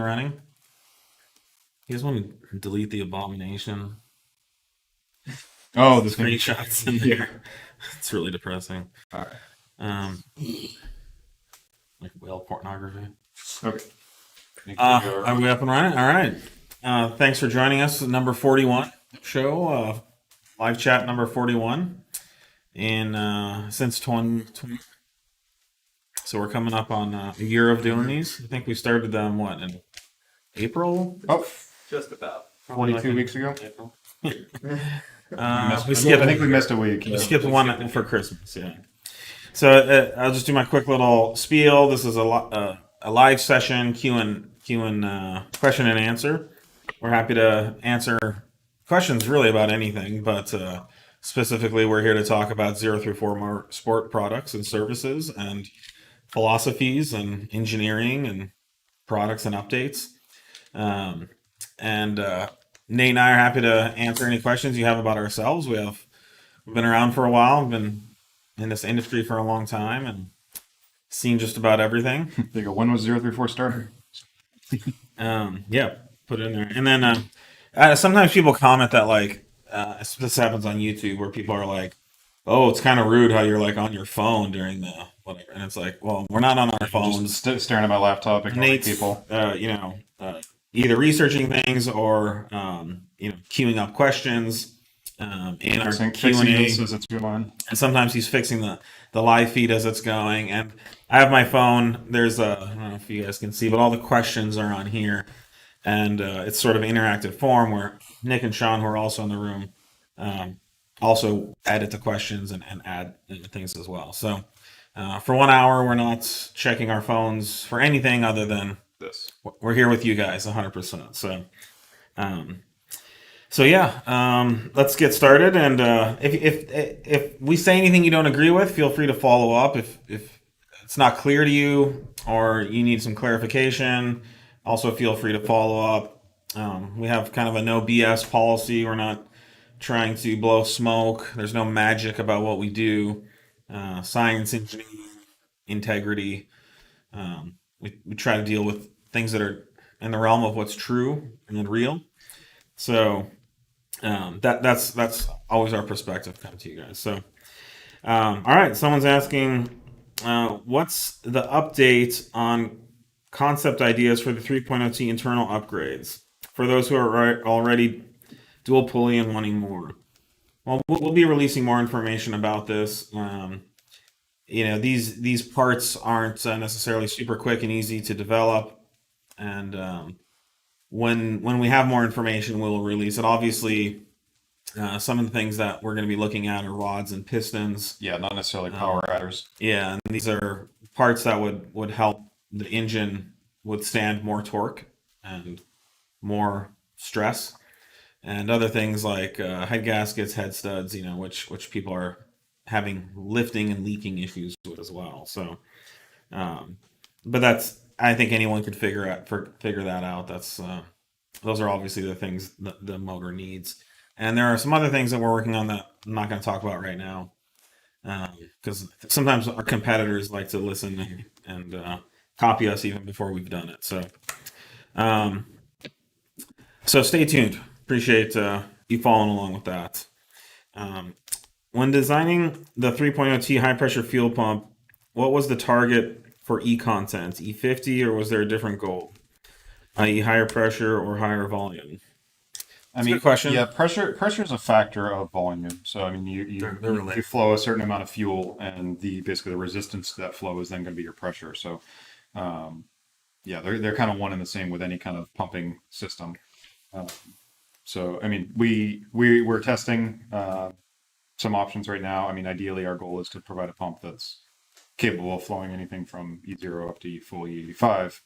running. You guys want to delete the abomination Oh, this thing. screenshots in there? It's really depressing. All right. Like whale pornography. Okay. Are we up and running? All right. Thanks for joining us. Number 41 show, live chat number 41 in since 2020. So we're coming up on a year of doing these. I think we started them in April? Oh, Just about. 42 weeks ago. April. I skipped. think we missed a week. We skipped one for Christmas. Yeah. So I'll just do my quick little spiel. This is a live session question and answer. We're happy to answer questions really about anything, but specifically we're here to talk about 0 through 4 sport products and services and philosophies and engineering and products and updates. Nate and I are happy to answer any questions you have about ourselves. We've been around for a while. We've been in this industry for a long time and seen just about everything. There you go. When was 034 started? Yeah, put it in there. And then sometimes people comment that this happens on YouTube where people are like, "Oh, it's kind of rude how you're on your phone during the whatever." And it's like, well, we're not on our phones. Just staring at my laptop, ignoring Nate's, people. Either researching things or queuing up questions in our Q&A. As it's going. And sometimes he's fixing the live feed as it's going. And I have my phone. There's I don't know if you guys can see, but all the questions are on here. And it's sort of interactive form where Nick and Sean, who are also in the room, also edit the questions and add things as well. So for 1 hour, we're not checking our phones for anything other than This. we're here with you guys 100%. So let's get started. And if we say anything you don't agree with, feel free to follow up. If it's not clear to you or you need some clarification, also feel free to follow up. We have kind of a no BS policy. We're not trying to blow smoke. There's no magic about what we do. Science, engineering, integrity. We try to deal with things that are in the realm of what's true and real. So that's always our perspective kind of to you guys. So all right, someone's asking, what's the update on concept ideas for the 3.0T internal upgrades for those who are already dual pulley and wanting more? Well, we'll be releasing more information about this. These parts aren't necessarily super quick and easy to develop, and when we have more information, we'll release it. Obviously, some of the things that we're going to be looking at are rods and pistons. Yeah, not necessarily power adders. Yeah, and these are parts that would help the engine withstand more torque and more stress, and other things like head gaskets, head studs. Which people are having lifting and leaking issues with as well. So, but I think anyone could figure that out. Those are obviously the things that the motor needs. And there are some other things that we're working on that I'm not going to talk about right now, because sometimes our competitors like to listen and copy us even before we've done it. So stay tuned. Appreciate you following along with that. When designing the 3.0T high pressure fuel pump, what was the target for E content? E50, or was there a different goal, i.e. higher pressure or higher volume? Good question. Yeah, pressure is a factor of volume. So I mean, you flow a certain amount of fuel, and basically the resistance to that flow is then going to be your pressure. So they're kind of one and the same with any kind of pumping system. So I mean, we're testing some options right now. I mean, ideally, our goal is to provide a pump that's capable of flowing anything from E0 up to full E85.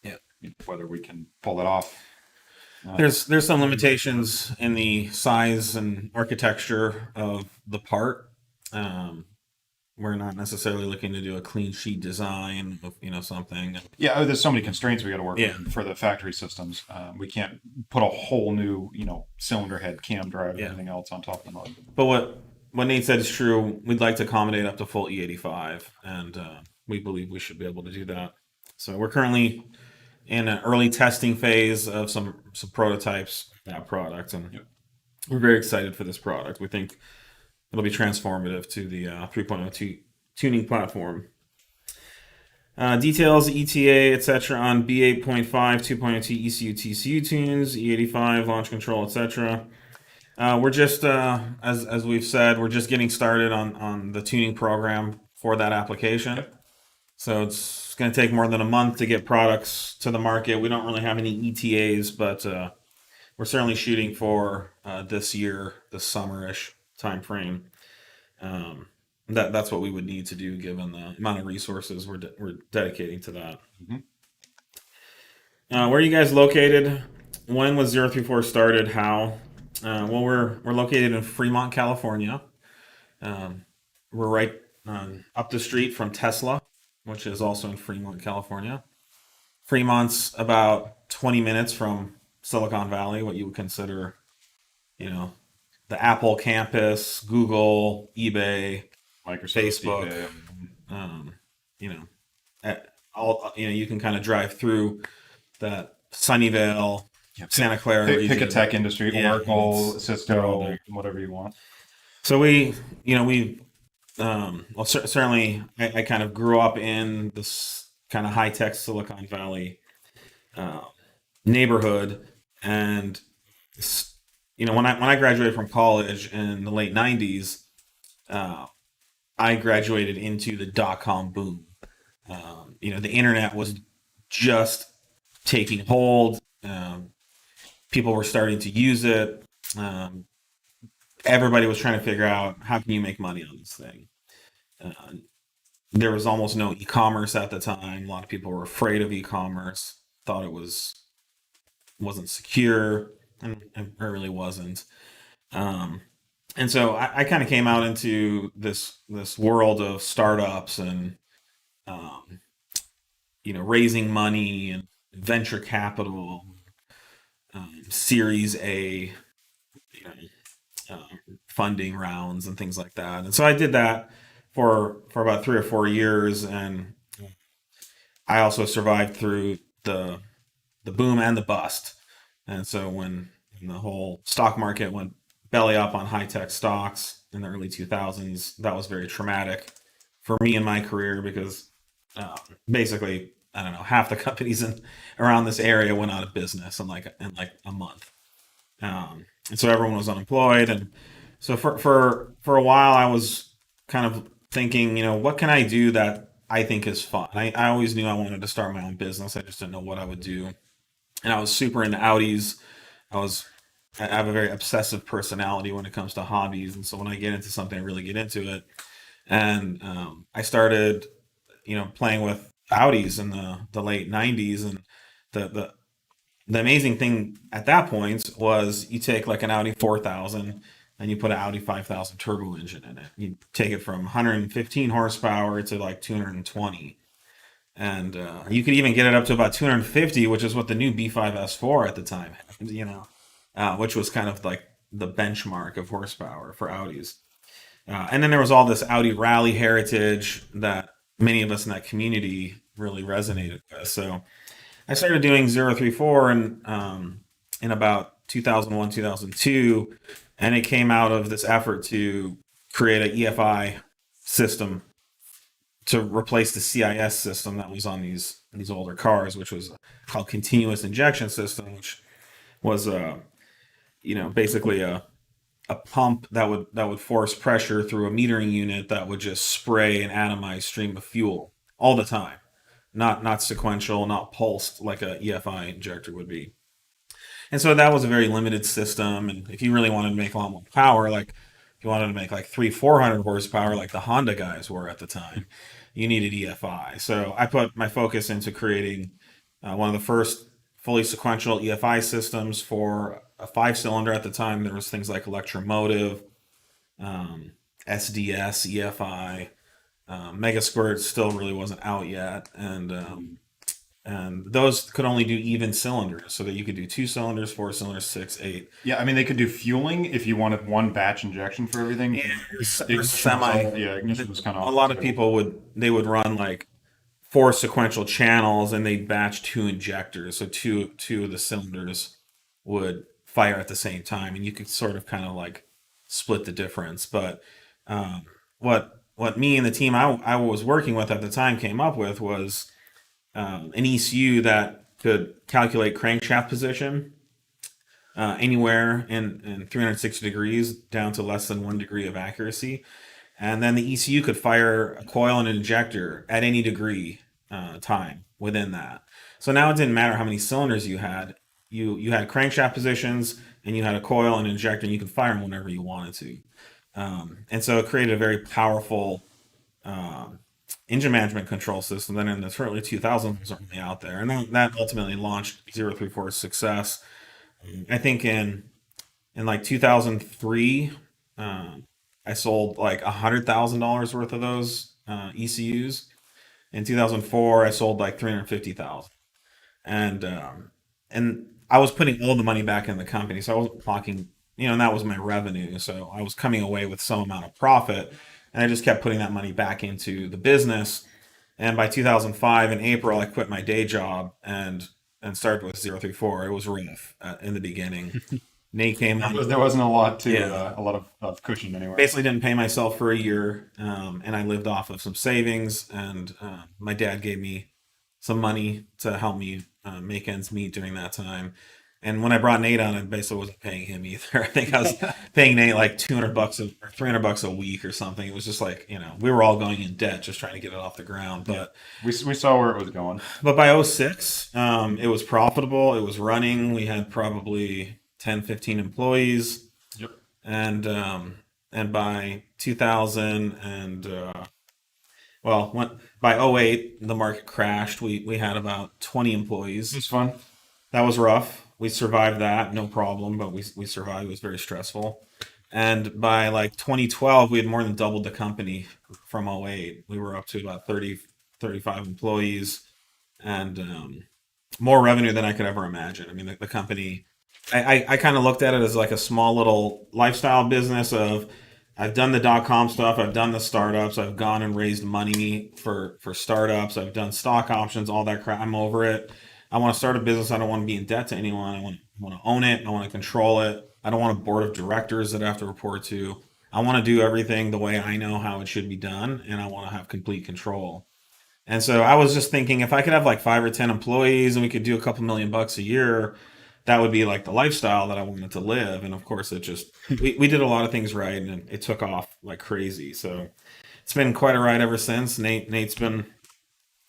Yeah. Whether we can pull it off. There's some limitations in the size and architecture of the part. We're not necessarily looking to do a clean sheet design of something. Yeah, there's so many constraints we got to work Yeah. with for the factory systems. We can't put a whole new cylinder head, cam drive, and everything else on top of the motor. But what Nate said is true. We'd like to accommodate up to full E85, and we believe we should be able to do that. So we're currently in an early testing phase of some prototypes of that product, and we're very excited for this product. We think it'll be transformative to the 3.0 tuning platform. Details, ETA, etc. on B8.5, 2.0T ECU, TCU tunes, E85, launch control, etc. We're just, as we've said, we're just getting started on the tuning program for that application. So it's going to take more than a month to get products to the market. We don't really have any ETAs, but we're certainly shooting for this year, this summerish time frame. That's what we would need to do given the amount of resources we're dedicating to that. Where are you guys located? When was 034 started? How? Well, we're located in Fremont, California. We're right up the street from Tesla, which is also in Fremont, California. Fremont's about 20 minutes from Silicon Valley, what you would consider, you know, the Apple campus, Google, eBay, Microsoft, Facebook. eBay. You know, you can kind of drive through that Sunnyvale, Santa Clara Pick region. a tech industry, Yeah, Oracle, it's Cisco, whatever you want. So well, certainly I kind of grew up in this kind of high tech Silicon Valley neighborhood, and when I graduated from college in the late '90s, I graduated into the dot-com boom. The internet was just taking hold. People were starting to use it. Everybody was trying to figure out how can you make money on this thing. There was almost no e-commerce at the time. A lot of people were afraid of e-commerce, thought it wasn't secure, and it really wasn't. And so I kind of came out into this world of startups and raising money and venture capital, Series A, funding rounds and things like that. And so I did that for about 3 or 4 years, and I also survived through the boom and the bust. And so when the whole stock market went belly up on high tech stocks in the early 2000s, that was very traumatic for me in my career because basically, I don't know, half the companies around this area went out of business in like a month. And so everyone was unemployed, and so for a while I was kind of thinking, what can I do that I think is fun? I always knew I wanted to start my own business. I just didn't know what I would do, and I was super into Audis. I have a very obsessive personality when it comes to hobbies, and so when I get into something, I really get into it. And I started, playing with Audis in the late '90s, and the the amazing thing at that point was you take like an Audi 4000 and you put an Audi 5000 turbo engine in it. You take it from 115 horsepower to like 220. And you could even get it up to about 250, which is what the new B5 S4 at the time had, which was kind of like the benchmark of horsepower for Audis. And then there was all this Audi rally heritage that many of us in that community really resonated with. So I started doing 034 in about 2001, 2002, and it came out of this effort to create an EFI system to replace the CIS system that was on these older cars, which was called continuous injection system, which was basically a pump that would force pressure through a metering unit that would just spray an atomized stream of fuel all the time, not sequential, not pulsed like a EFI injector would be. And so that was a very limited system. And if you really wanted to make a lot more power, like if you wanted to make like 400 horsepower, like the Honda guys were at the time, you needed EFI. So I put my focus into creating one of the first fully sequential EFI systems for a 5-cylinder. At the time, there was things like Electromotive, SDS, EFI, Megasquirt still really wasn't out yet, and those could only do even cylinders, so that you could do 2 cylinders, 4 cylinders, 6, 8. Yeah, I mean they could do fueling if you wanted one batch injection for everything. Yeah, Ignition semi. ignition was kind of A lot of people would run like 4 sequential channels, and they'd batch 2 injectors. So two of the cylinders would fire at the same time, and you could sort of kind of like split the difference. But um, what me and the team I was working with at the time came up with was an ECU that could calculate crankshaft position anywhere in 360 degrees down to less than 1 degree of accuracy. And then the ECU could fire a coil and an injector at any degree time within that. So now it didn't matter how many cylinders you had. You had crankshaft positions, and you had a coil and an injector, and you could fire them whenever you wanted to. And so it created a very powerful engine management control system that in the early 2000s was only out there. And that ultimately launched 034's success. I think in like 2003, I sold like $100,000 worth of those ECUs. In 2004, I sold like 350,000, and I was putting all the money back in the company, so I wasn't clocking, and that was my revenue. So I was coming away with some amount of profit, and I just kept putting that money back into the business. And by 2005, in April, I quit my day job and started with 034. It was rough in the beginning. Nate came on. There wasn't a lot to a lot of cushion anyway. Basically, didn't pay myself for a year, and I lived off of some savings. And my dad gave me some money to help me make ends meet during that time. And when I brought Nate on, I basically wasn't paying him either. I think I was paying Nate like $200 or $300 a week or something. It was just like, we were all going in debt just trying to get it off the ground. But we saw where it was going. But by '06, it was profitable. It was running. We had probably 10, 15 employees. Yep. And by 2000 by '08, the market crashed. We had about 20 employees. It was fun. That was rough. We survived that, no problem, but we survived. It was very stressful. And by like 2012, we had more than doubled the company from '08. We were up to about 30, 35 employees, and more revenue than I could ever imagine. I mean, the company, I kind of looked at it as like a small little lifestyle business of, I've done the .com stuff, I've done the startups, I've gone and raised money for startups, I've done stock options, all that crap. I'm over it. I want to start a business. I don't want to be in debt to anyone. I want to own it. I want to control it. I don't want a board of directors that I have to report to. I want to do everything the way I know how it should be done, and I want to have complete control. And so I was just thinking, if I could have like 5 or 10 employees and we could do a couple $1,000,000 a year, that would be like the lifestyle that I wanted to live. And of course, we did a lot of things right, and it took off like crazy. So it's been quite a ride ever since. Nate's been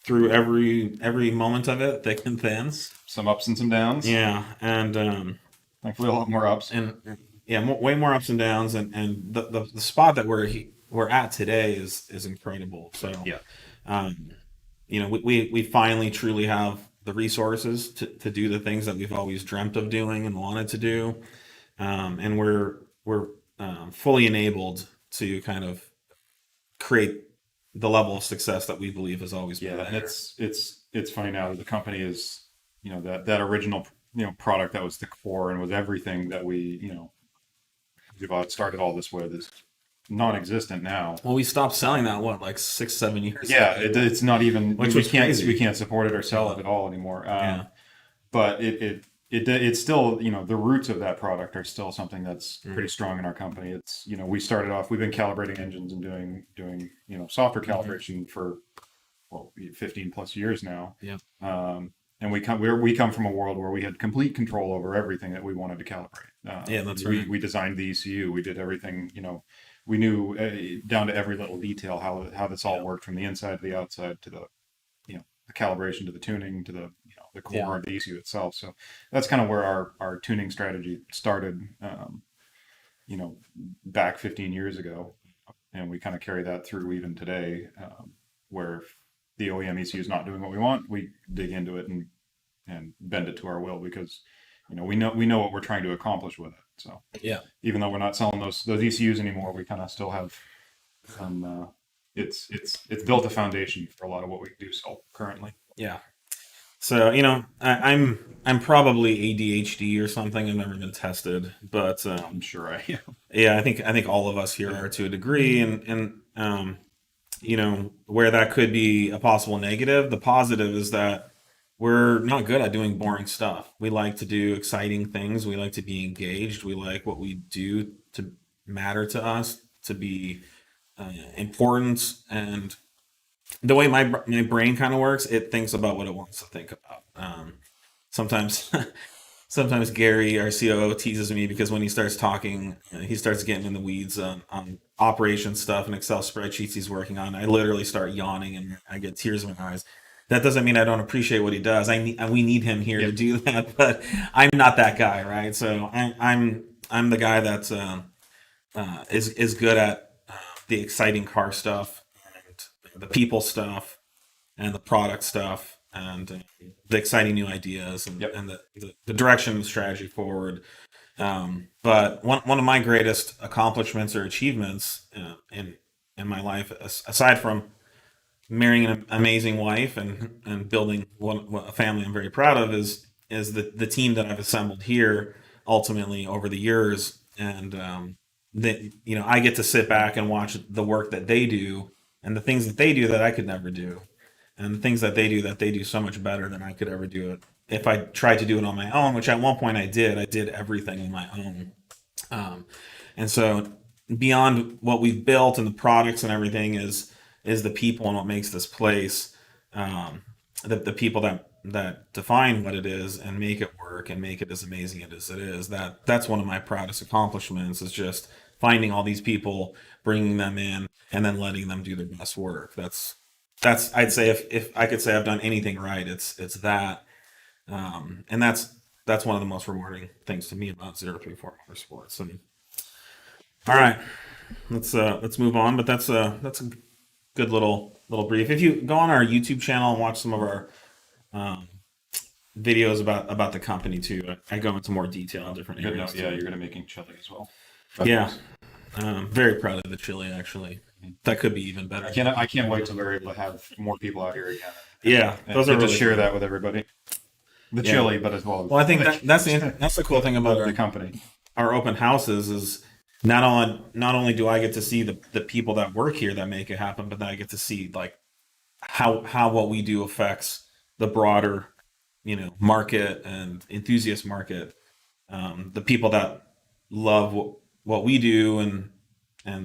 through every moment of it, thick and thin. Some ups and some downs. Yeah, and thankfully a lot more ups. And yeah, way more ups and downs. And the spot that we're at today is incredible. So yeah, we finally truly have the resources to do the things that we've always dreamt of doing and wanted to do, and we're fully enabled to kind of create the level of success that we believe has always been there. And it's funny now that the company is, that original, product that was the core and was everything that we've started all this with is non-existent now. Well, we stopped selling that like 6-7 years ago. It's not even, we can't support it or sell it at all anymore. But it's still, the roots of that product are still something that's pretty strong in our company. It's, we started off, we've been calibrating engines and doing software calibration for 15 plus years now. Yeah. And we come from a world where we had complete control over everything that we wanted to calibrate. That's right. We designed the ECU. We did everything. We knew down to every little detail how this all worked, from the inside to the outside, to the the calibration, to the tuning, to the core of the ECU itself. So that's kind of where our tuning strategy started. Back 15 years ago, and we kind of carry that through even today, where if the OEM ECU is not doing what we want, we dig into it and bend it to our will, because we know what we're trying to accomplish with it. So even though we're not selling those ECUs anymore, we kind of still have some. It's built a foundation for a lot of what we do sell currently. Yeah. So I'm probably ADHD or something. I've never been tested, but I'm sure I am. Yeah, I think all of us here are to a degree, and where that could be a possible negative, the positive is that we're not good at doing boring stuff. We like to do exciting things. We like to be engaged. We like what we do to matter to us, to be important. And the way my brain kind of works, it thinks about what it wants to think about. Sometimes sometimes Gary, our COO, teases me because when he starts talking, he starts getting in the weeds on operation stuff and Excel spreadsheets he's working on. I literally start yawning and I get tears in my eyes. That doesn't mean I don't appreciate what he does. We need him here to do that, but I'm not that guy, right? So I'm the guy that is good at the exciting car stuff and the people stuff and the product stuff and the exciting new ideas and the direction and strategy forward. But one of my greatest accomplishments or achievements in my life, aside from marrying an amazing wife and building a family I'm very proud of, is the team that I've assembled here ultimately over the years. And I get to sit back and watch the work that they do and the things that they do that I could never do, and the things that they do so much better than I could ever do it if I tried to do it on my own, which at one point I did. I did everything on my own. And so beyond what we've built and the products and everything is the people and what makes this place, the people that define what it is and make it work and make it as amazing as it is. That's one of my proudest accomplishments, is just finding all these people, bringing them in, and then letting them do their best work. That's I'd say, if I could say I've done anything right, it's that. And that's one of the most rewarding things to me about 034 Motorsports. And all right, let's move on. But that's a good little brief. If you go on our YouTube channel and watch some of our videos about the company too, I go into more detail in different areas. Yeah, you're gonna making chili as well. Yeah, very proud of the chili, actually. That could be even better. I can't wait till we're able to have more people out here again. Yeah, those are really to share that with everybody. The chili, but as well. Well, I think that's the cool thing about the company. Our open houses is not only do I get to see the people that work here that make it happen, but then I get to see like how what we do affects the broader market and enthusiast market. The people that love what we do and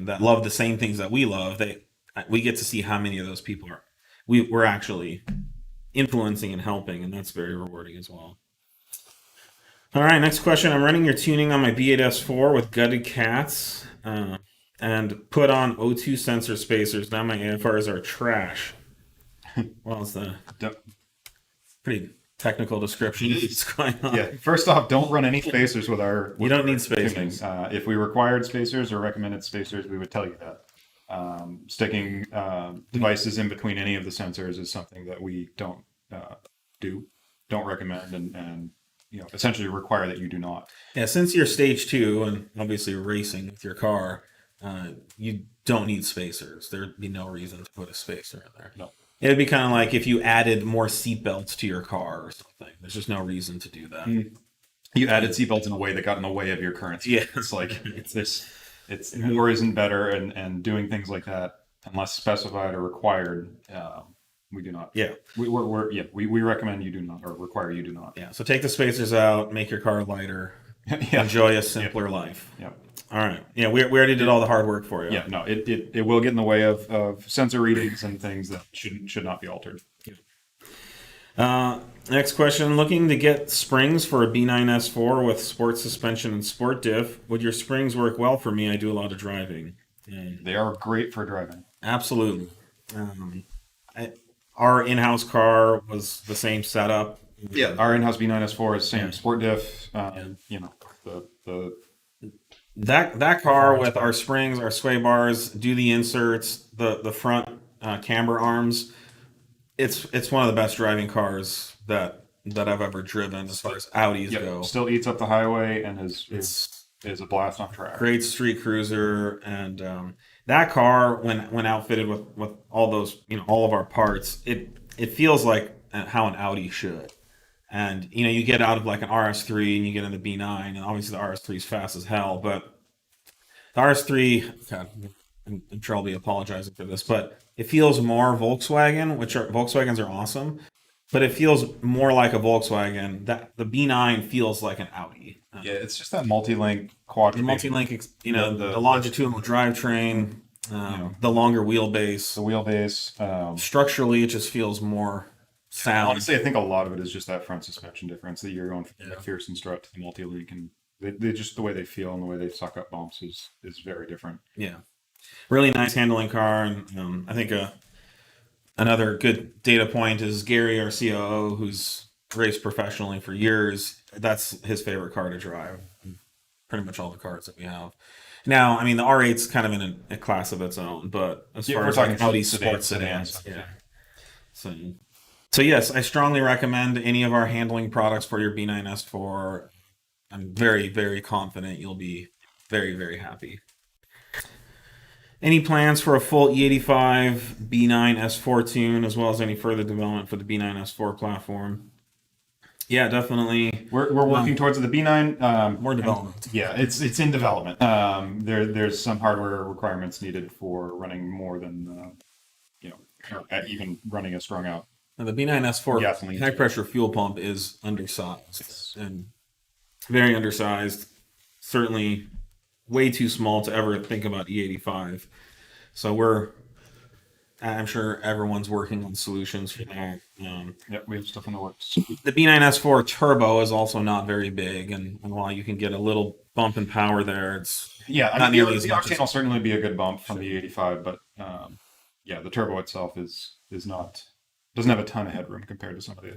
that love the same things that we love, we get to see how many of those people we're actually influencing and helping, and that's very rewarding as well. All right, next question. I'm running your tuning on my B8S4 with gutted cats and put on O2 sensor spacers. Now my AFRs are trash. Well, it's a pretty technical description of what's going on. Yeah, first off, don't run any spacers with our... You don't need spacers. If we required spacers or recommended spacers, we would tell you that. Sticking devices in between any of the sensors is something that we don't recommend, and essentially require that you do not. Yeah, since you're stage 2 and obviously racing with your car, you don't need spacers. There'd be no reason to put a spacer in there. No. It'd be kind of like if you added more seatbelts to your car or something. There's just no reason to do that. You added seatbelts in a way that got in the way of your current speed. Yeah. It's like it's more isn't better, and doing things like that unless specified or required, we do not. Yeah. We recommend you do not, or require you do not. Yeah. So take the spacers out, make your car lighter, enjoy a simpler life. Yeah. All right. Yeah, we already did all the hard work for you. Yeah. No, it will get in the way of sensor readings and things that should not be altered. Next question. Looking to get springs for a B9S4 with sport suspension and sport diff. Would your springs work well for me? I do a lot of driving. They are great for driving. Absolutely. Our in-house car was the same setup. Yeah, our in-house B9S4 is same sport diff. That car with our springs, our sway bars, do the inserts, the front camber arms. It's one of the best driving cars that I've ever driven as far as Audis go. Still eats up the highway and is a blast on track. Great street cruiser, and that car when outfitted with all those all of our parts, it feels like how an Audi should. And you get out of like an RS3 and you get in the B9, and obviously the RS3 is fast as hell, but the RS3, God, I'm sure I'll be apologizing for this, but it feels more Volkswagen, Volkswagens are awesome, but it feels more like a Volkswagen. That the B9 feels like an Audi. Yeah, it's just that multi-link quad. The multi-link, the longitudinal drivetrain, know, the longer wheelbase. the wheelbase. Structurally, it just feels more sound. Honestly, I think a lot of it is just that front suspension difference that you're going from the McPherson strut to the multi-link, and they just the way they feel and the way they suck up bumps is very different. Yeah, really nice handling car, and I think another good data point is Gary, our COO, who's raced professionally for years. That's his favorite car to drive. Pretty much all the cars that we have. Now, I mean, the R8's kind of in a class of its own, but as far as like Audi sports sedans, yeah. So yes, I strongly recommend any of our handling products for your B9 S4. I'm very, very confident you'll be very, very happy. Any plans for a full E85 B9 S4 tune, as well as any further development for the B9 S4 platform? Yeah, definitely. We're working towards the B9. More development. Yeah, it's in development. There's some hardware requirements needed for running more than even running a strung out. Now, the B9 S4 high pressure fuel pump is undersized and very undersized. Certainly way too small to ever think about E85. So I'm sure everyone's working on solutions for that. Yeah, we have stuff in the works. The B9 S4 Turbo is also not very big, and while you can get a little bump in power there, it's not nearly as much. The octane will certainly be a good bump from the E85, but the turbo itself doesn't have a ton of headroom compared to some of the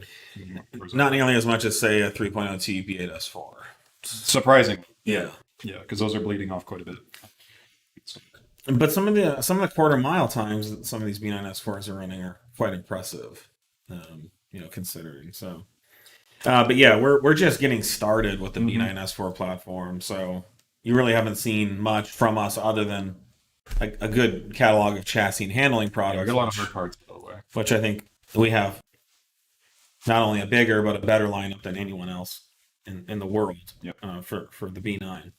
others. Not nearly as much as, say, a 3.0 T B8 S4. Surprising. Yeah, because those are bleeding off quite a bit. But some of the quarter mile times that some of these B9 S4s are running are quite impressive, considering. So, but yeah, we're just getting started with the B9 S4 platform. So you really haven't seen much from us other than a good catalog of chassis and handling products. Yeah, I got a lot of hard parts, by the way. Which I think we have not only a bigger but a better lineup than anyone else in the world. Yep. For the B9.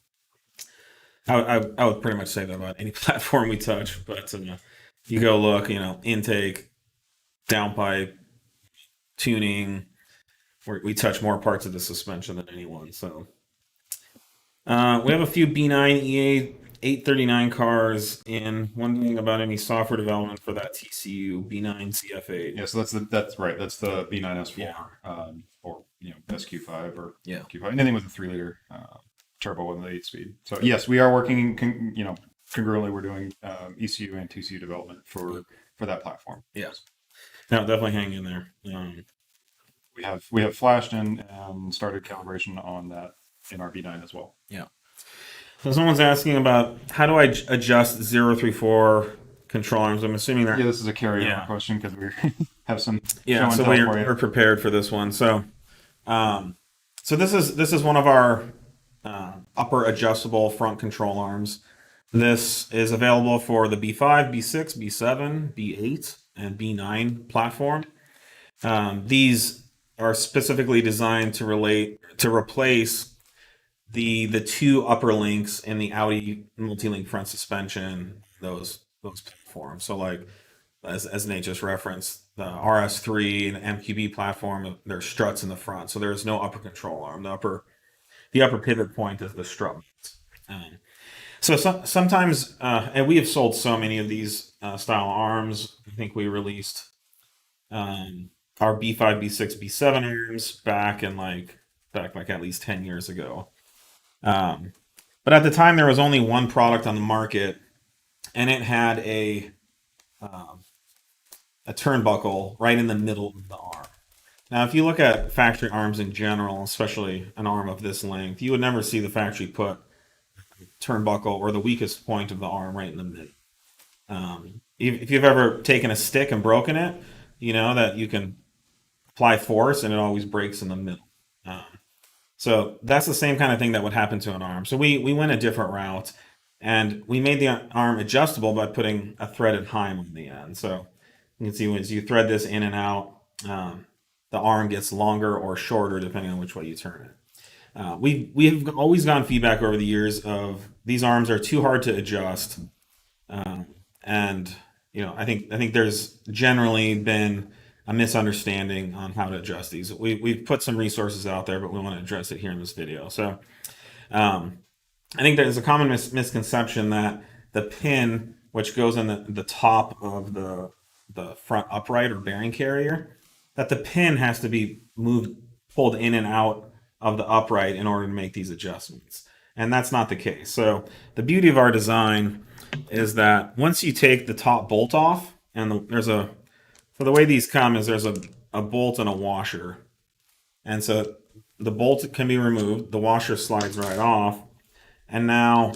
I would pretty much say that about any platform we touch, but you go look, intake, downpipe, tuning, we touch more parts of the suspension than anyone. So we have a few B9 EA 839 cars in. Wondering about any software development for that TCU B9 CF8. Yeah, so that's right. That's the B9 S4, or SQ5 or Q5, anything with a 3-liter. Turbo with an 8-speed. So yes, we are working. Congruently, we're doing ECU and TCU development for that platform. Yes, no, definitely hang in there. We have flashed in and started calibration on that in our B9 as well. Yeah. So someone's asking about how do I adjust 034 control arms. I'm assuming that. Yeah, this is a carryover question because we have some. Yeah, so we're prepared for this one. So, so this is one of our upper adjustable front control arms. This is available for the B5, B6, B7, B8, and B9 platform. These are specifically designed to replace the two upper links in the Audi multi-link front suspension, those platforms. So like as Nate just referenced, the RS3 and MQB platform, there's struts in the front, so there's no upper control arm. The upper pivot point is the strut. So sometimes, and we have sold so many of these style arms. I think we released our B5, B6, B7 arms back at least 10 years ago. But at the time, there was only one product on the market, and it had a turnbuckle right in the middle of the arm. Now, if you look at factory arms in general, especially an arm of this length, you would never see the factory put turnbuckle or the weakest point of the arm right in the middle. If you've ever taken a stick and broken it, you know that you can apply force and it always breaks in the middle. So that's the same kind of thing that would happen to an arm. So we went a different route, and we made the arm adjustable by putting a threaded heim on the end. So you can see as you thread this in and out, the arm gets longer or shorter depending on which way you turn it. We have always gotten feedback over the years of these arms are too hard to adjust. And I think there's generally been a misunderstanding on how to adjust these. We've put some resources out there, but we want to address it here in this video. So I think there's a common misconception that the pin, which goes in the top of the front upright or bearing carrier, that the pin has to be pulled in and out of the upright in order to make these adjustments. And that's not the case. So the beauty of our design is that once you take the top bolt off, and for the way these come is there's a bolt and a washer. And so the bolt can be removed, the washer slides right off, and now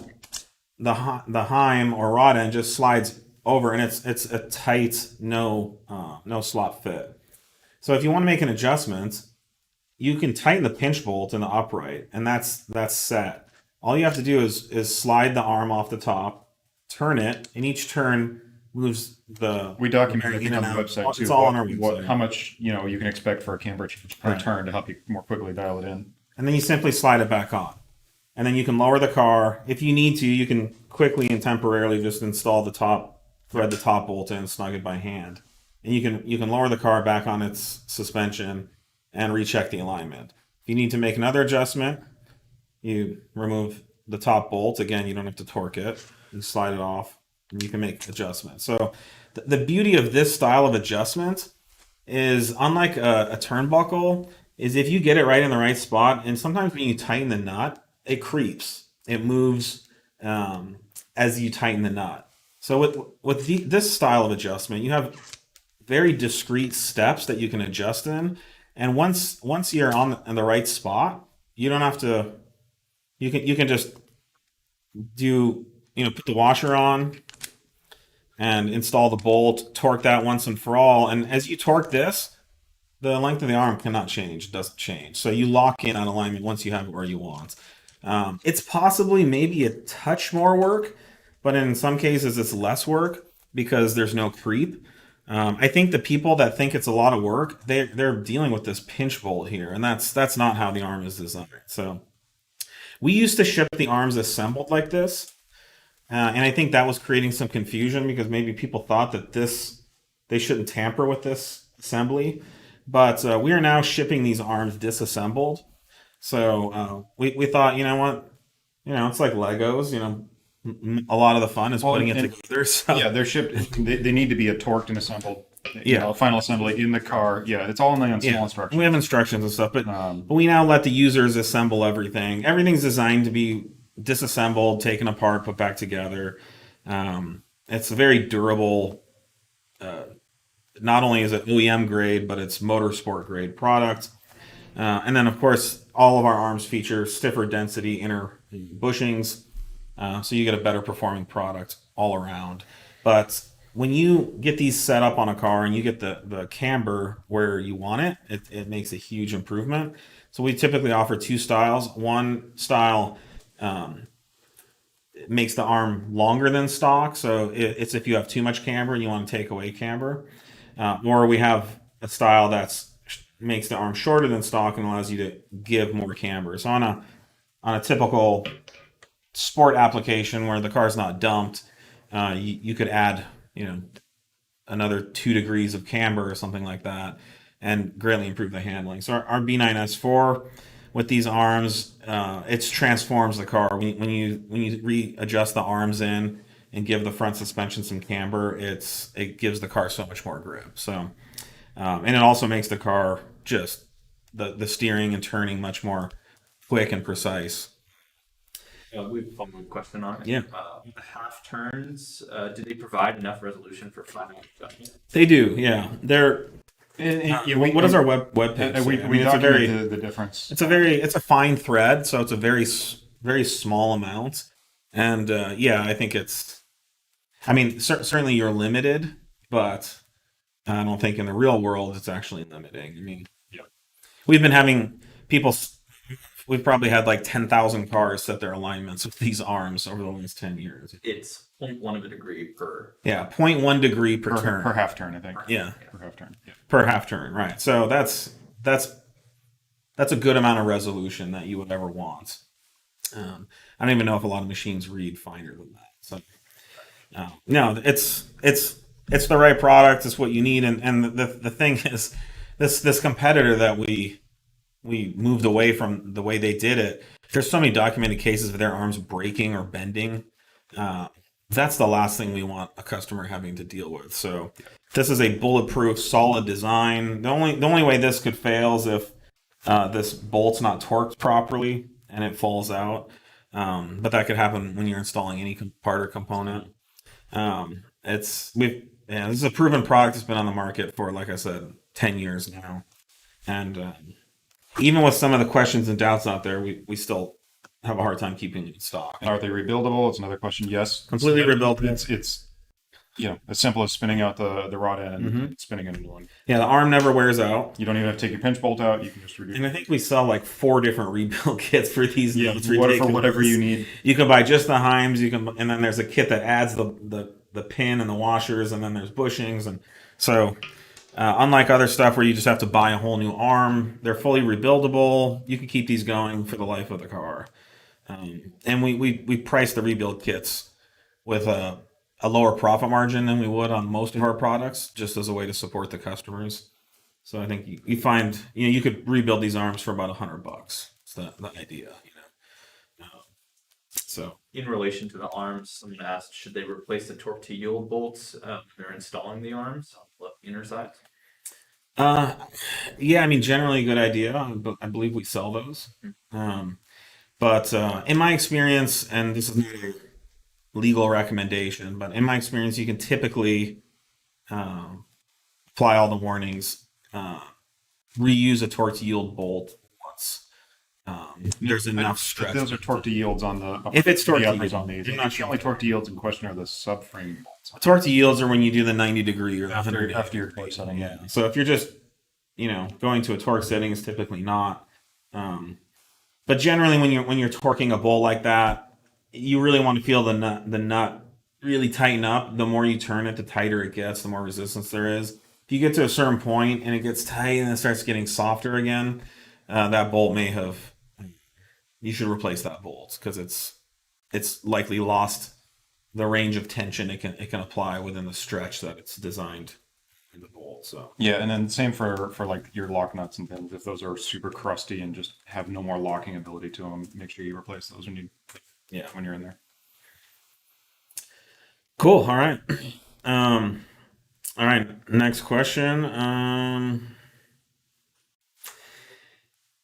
the heim or rod end just slides over, and it's a tight, no slot fit. So if you want to make an adjustment, you can tighten the pinch bolt in the upright, and that's set. All you have to do is slide the arm off the top, turn it, and each turn moves the. We document it on the website too. It's all on our website. How much you can expect for a camber change per turn to help you more quickly dial it in. And then you simply slide it back on. And then you can lower the car. If you need to, you can quickly and temporarily just install thread the top bolt in, snug it by hand. And you can lower the car back on its suspension and recheck the alignment. If you need to make another adjustment, you remove the top bolt. Again, you don't have to torque it. You slide it off, and you can make adjustments. So the beauty of this style of adjustment is, unlike a turnbuckle, is if you get it right in the right spot, and sometimes when you tighten the nut, it creeps. It moves as you tighten the nut. So with this style of adjustment, you have very discrete steps that you can adjust in, and once you're in the right spot, you don't have to. You can just put the washer on and install the bolt, torque that once and for all, and as you torque this, the length of the arm cannot change. It doesn't change. So you lock in on alignment once you have it where you want. It's possibly maybe a touch more work, but in some cases it's less work because there's no creep. I think the people that think it's a lot of work, they're dealing with this pinch bolt here, and that's not how the arm is designed. So we used to ship the arms assembled like this, and I think that was creating some confusion because maybe people thought that they shouldn't tamper with this assembly. But we are now shipping these arms disassembled. So we thought, it's like Legos. A lot of the fun is putting it together. So. Yeah, they're shipped. They need to be torqued and assembled. Final assembly in the car. Yeah, it's all in the small instructions. We have instructions and stuff, but we now let the users assemble everything. Everything's designed to be disassembled, taken apart, put back together. It's a very durable. Not only is it OEM grade, but it's motorsport grade product. And then, of course, all of our arms feature stiffer density inner bushings, so you get a better performing product all around. But when you get these set up on a car and you get the camber where you want it makes a huge improvement. So we typically offer two styles. One style makes the arm longer than stock, so it's if you have too much camber and you want to take away camber. Or we have a style that makes the arm shorter than stock and allows you to give more camber. So on a typical sport application where the car's not dumped, you could add another 2 degrees of camber or something like that and greatly improve the handling. So our B9S4 with these arms, it transforms the car. When you readjust the arms in and give the front suspension some camber, it gives the car so much more grip. So, and it also makes the car just the steering and turning much more quick and precise. We have a follow-up question on it. Yeah. The half turns, do they provide enough resolution for final adjustment? They do, yeah. They're. What does our web page say? We document the difference. It's a fine thread, so it's a very very small amount, and I think it's. I mean, certainly you're limited, but I don't think in the real world it's actually limiting. I mean, we've been having people. We've probably had like 10,000 cars set their alignments with these arms over the last 10 years. It's 0.1 of a degree per. Yeah, 0.1 degree per turn. Per half turn, I think. Yeah. Per half turn. Yeah. Per half turn, right. So that's a good amount of resolution that you would ever want. I don't even know if a lot of machines read finer than that. So No, it's the right product. It's what you need, and the thing is, this competitor that we moved away from the way they did it. There's so many documented cases of their arms breaking or bending. Uh, that's the last thing we want a customer having to deal with. So this is a bulletproof, solid design. The only way this could fail is if this bolt's not torqued properly and it falls out. But that could happen when you're installing any part or component. This is a proven product that's been on the market for, like I said, 10 years now, and even with some of the questions and doubts out there, we still have a hard time keeping it in stock. And are they rebuildable? It's another question. Yes. Completely rebuildable. It's as simple as spinning out the rod end and spinning it into one. Yeah, the arm never wears out. You don't even have to take your pinch bolt out. You can just rebuild. And I think we sell like 4 different rebuild kits for these. Yeah, It's for ridiculous. whatever you need. You can buy just the Heims. And then there's a kit that adds the pin and the washers, and then there's bushings, and so. Unlike other stuff where you just have to buy a whole new arm, they're fully rebuildable. You can keep these going for the life of the car. And we price the rebuild kits with a lower profit margin than we would on most of our products, just as a way to support the customers. So I think you find you could rebuild these arms for about $100. It's the idea, So In relation to the arms, someone asked, should they replace the torque to yield bolts when they're installing the arms on the inner side? Yeah, I mean, generally a good idea. But I believe we sell those. But in my experience, and this is not a legal recommendation, but in my experience, you can typically apply all the warnings, reuse a torque to yield bolt once. There's enough stretch. Those are torque to yields on the. If it's torque to uppers yield, on these. I'm not The sure. only torque to yields in question are the subframe bolts. Torque to yields are when you do the 90-degree or the After 180 your torque setting. Yeah. So if you're just, going to a torque setting, is typically not. But generally, when you're torquing a bolt like that, you really want to feel the nut really tighten up. The more you turn it, the tighter it gets. The more resistance there is. If you get to a certain point and it gets tight and it starts getting softer again, that bolt may have. You should replace that bolt because it's likely lost the range of tension it can apply within the stretch that it's designed in the bolt. So Yeah, and then same for like your lock nuts and things. If those are super crusty and just have no more locking ability to them, make sure you replace those when you're in there. Cool. All right. All right. Next question.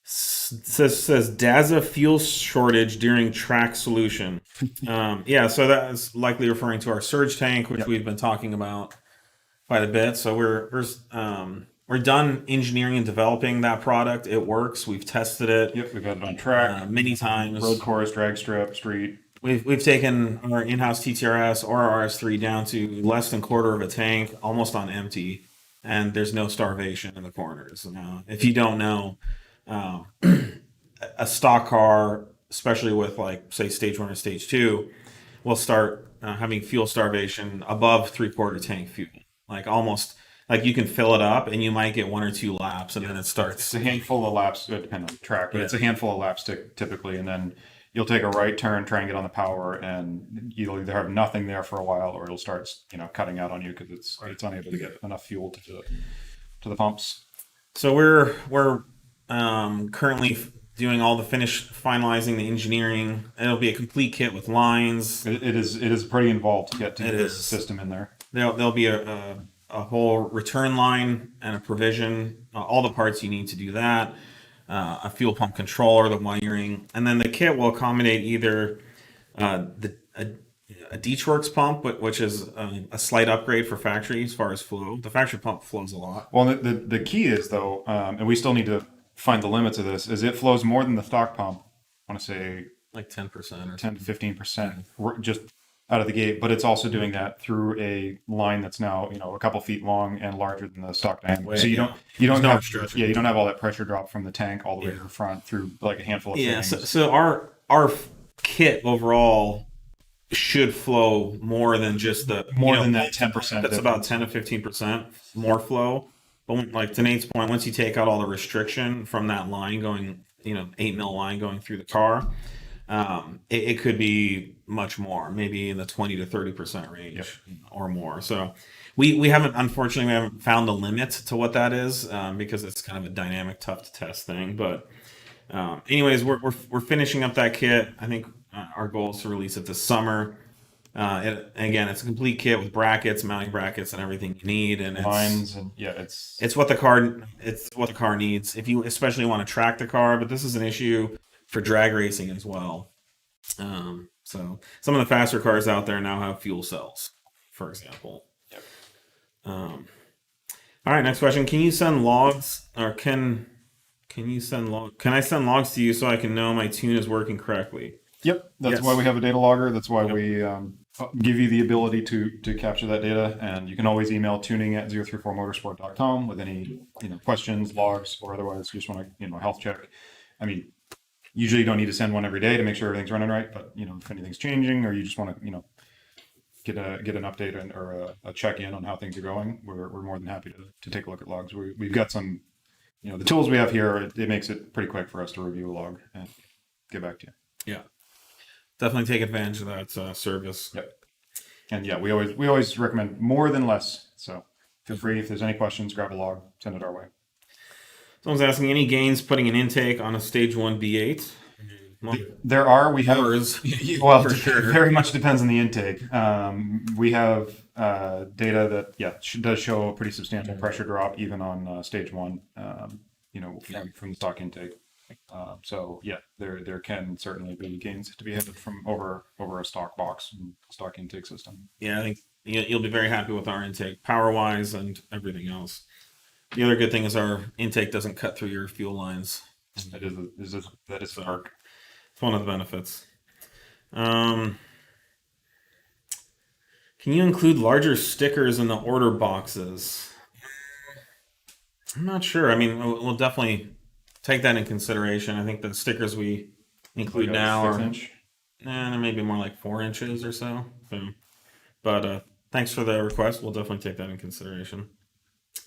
Says Daza fuel shortage during track solution. Yeah, so that is likely referring to our surge tank, which we've been talking about quite a bit. So we're done engineering and developing that product. It works. We've tested it. Yep, we've got it on track, many times. road course, drag strip, street. We've taken our in-house TTRS or our RS3 down to less than quarter of a tank, almost on empty, and there's no starvation in the corners. Now, if you don't know, a stock car, especially with say stage 1 or stage 2, will start having fuel starvation above 3/4 tank fuel. Almost you can fill it up and you might get 1 or 2 laps and then it starts. It's a handful of laps, depending on the track, but it's a handful of laps typically, and then you'll take a right turn, try and get on the power, and you'll either have nothing there for a while or it'll start cutting out on you because it's unable to get enough fuel to the pumps. So we're currently doing all the finalizing the engineering. It'll be a complete kit with lines. It is pretty involved to get to this system in there. There'll be a whole return line and a provision, all the parts you need to do that, a fuel pump controller, the wiring, and then the kit will accommodate either a D-Works pump, which is a slight upgrade for factory as far as flow. The factory pump flows a lot. Well, the key is though, and we still need to find the limits of this, is it flows more than the stock pump. I want to say Like 10% or 10 to 15% just out of the gate, but it's also doing that through a line that's now a couple feet long and larger than the stock diameter. So you don't no have obstruction. you don't have all that pressure drop from the tank all the way to the front through like a handful of fittings. So our kit overall should flow more than just the than that 10%. That's about 10 to 15% more flow. But like to Nate's point, once you take out all the restriction from that line going, 8 mil line going through the car, it could be much more, maybe in the 20 to 30% range Yep. or more. So we haven't, unfortunately, we haven't found the limit to what that is, because it's kind of a dynamic, tough to test thing. But anyways, we're finishing up that kit. I think our goal is to release it this summer. Again, it's a complete kit with brackets, mounting brackets, and everything you need, and Lines and it's what the car needs if you especially want to track the car. But this is an issue for drag racing as well. So some of the faster cars out there now have fuel cells, for example. Yep. All right, next question. Can you send logs, or can you send log? Can I send logs to you so I can know my tune is working correctly? Yep, that's Yes. why we have a data logger. That's why we give you the ability to capture that data, and you can always email tuning@034motorsport.com with any questions, logs, or otherwise you just want to health check. I mean, usually you don't need to send one every day to make sure everything's running right, but if anything's changing or you just want to get an update or a check in on how things are going, we're more than happy to take a look at logs. We've got some the tools we have here. It makes it pretty quick for us to review a log and get back to you. Yeah, definitely take advantage of that service. Yep. And yeah, we always recommend more than less. So feel free, if there's any questions, grab a log, send it our way. Someone's asking, any gains putting an intake on a stage 1 V8? Well, There are, we have, yours, well, for sure. very much depends on the intake. We have data that, does show a pretty substantial pressure drop even on stage 1, from the stock intake. So yeah, there can certainly be gains to be had from over a stock box and stock intake system. Yeah, I think you'll be very happy with our intake, power-wise and everything else. The other good thing is our intake doesn't cut through your fuel lines. That is the arc. It's one of the benefits. Can you include larger stickers in the order boxes? I'm not sure. I mean, we'll definitely take that in consideration. I think the stickers we include Like a now are 6-inch. they're maybe more like 4 inches or so. But thanks for the request. We'll definitely take that in consideration.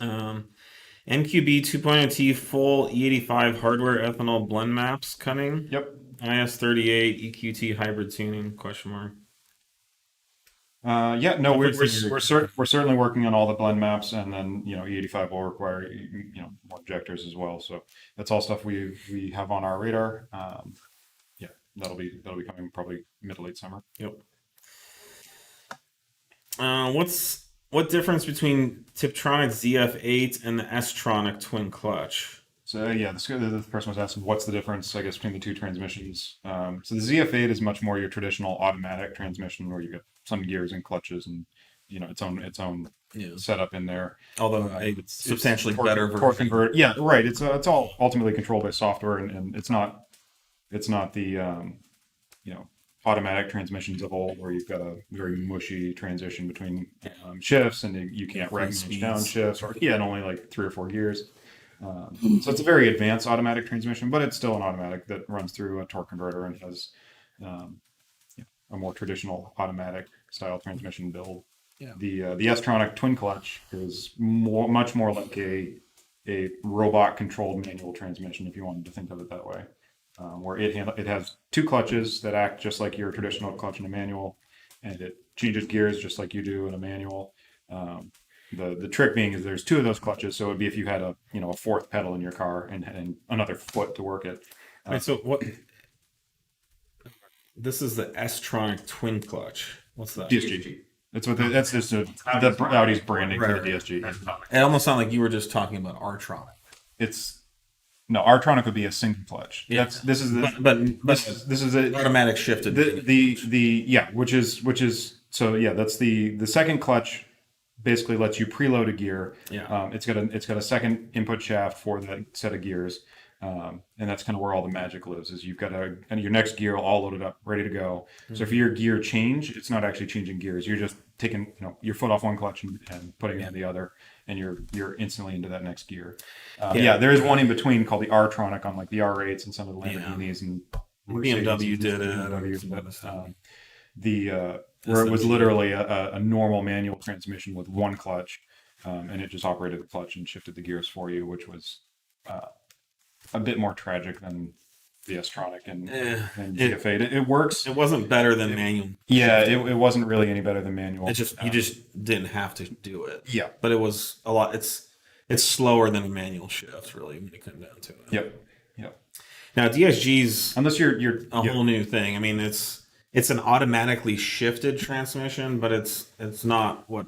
MQB 2.0T full E85 hardware ethanol blend maps coming. Yep. IS38 EQT hybrid tuning ? No, we're Definitely certainly working on all the blend maps, and then E85 will require more injectors as well. So that's all stuff we have on our radar. That'll be coming probably mid to late summer. Yep. What difference between Tiptronic ZF8 and the S-Tronic twin clutch? So the person was asking what's the difference, I guess, between the two transmissions. So the ZF8 is much more your traditional automatic transmission, where you get some gears and clutches and its own setup in there. Although it's substantially better version. Torque convert. Yeah, right. It's all ultimately controlled by software, and it's not the automatic transmissions of old, where you've got a very mushy transition between shifts, and you can't manage down shifts, and only like 3 or 4 gears. So it's a very advanced automatic transmission, but it's still an automatic that runs through a torque converter and has a more traditional automatic style transmission build. Yeah. The S-Tronic twin clutch is much more like a robot controlled manual transmission, if you wanted to think of it that way, where it has 2 clutches that act just like your traditional clutch in a manual, and it changes gears just like you do in a manual. The trick being is there's 2 of those clutches, so it'd be if you had a 4th pedal in your car and another foot to work it. Wait, so what? This is the S-Tronic twin clutch. What's that? DSG. That's just the Audi's branding for the DSG. It almost sounded like you were just talking about R-Tronic. R-Tronic would be a single clutch. Yeah. This is a automatic shifted. Which is that's the second clutch. Basically lets you preload a gear. Yeah. It's got a second input shaft for that set of gears, and that's kind of where all the magic lives. Is you've got your next gear all loaded up, ready to go. Mm-hmm. So if your gear change, it's not actually changing gears. You're just taking your foot off one clutch and putting it in the other, and you're instantly into that next gear. There is one in between called the R-Tronic on like the R8s and some of the Lamborghinis and BMW did it. Where it was literally a normal manual transmission with one clutch, and it just operated the clutch and shifted the gears for you, which was a bit more tragic than the S-Tronic and It, GF8. It works. it wasn't better than manual. Yeah, it wasn't really any better than manual. It just you just didn't have to do it. Yeah. But it was a lot. It's slower than a manual shift, really, when it comes down to it. Yep. Yep. Now DSG's Unless you're a whole new thing. I mean, it's an automatically shifted transmission, but it's not what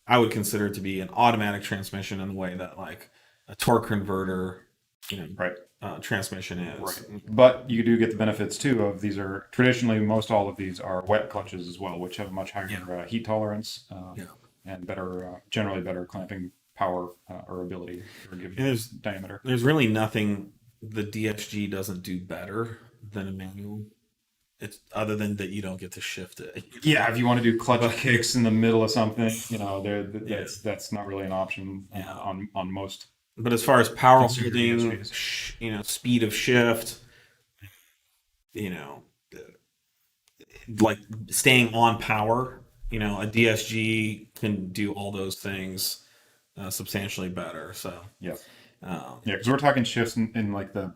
I would consider to be an automatic transmission in the way that like a torque converter, right. Transmission is. Right. But you do get the benefits too of these are traditionally most all of these are wet clutches as well, which have a much higher heat tolerance and better generally better clamping power or ability for a given diameter. There's really nothing the DSG doesn't do better than a manual. It's other than that you don't get to shift it. Yeah, if you want to do clutch kicks in the middle of something, that's not really an option on most. But as far as power holding, speed of shift, like staying on power, a DSG can do all those things substantially better. So because we're talking shifts in like the,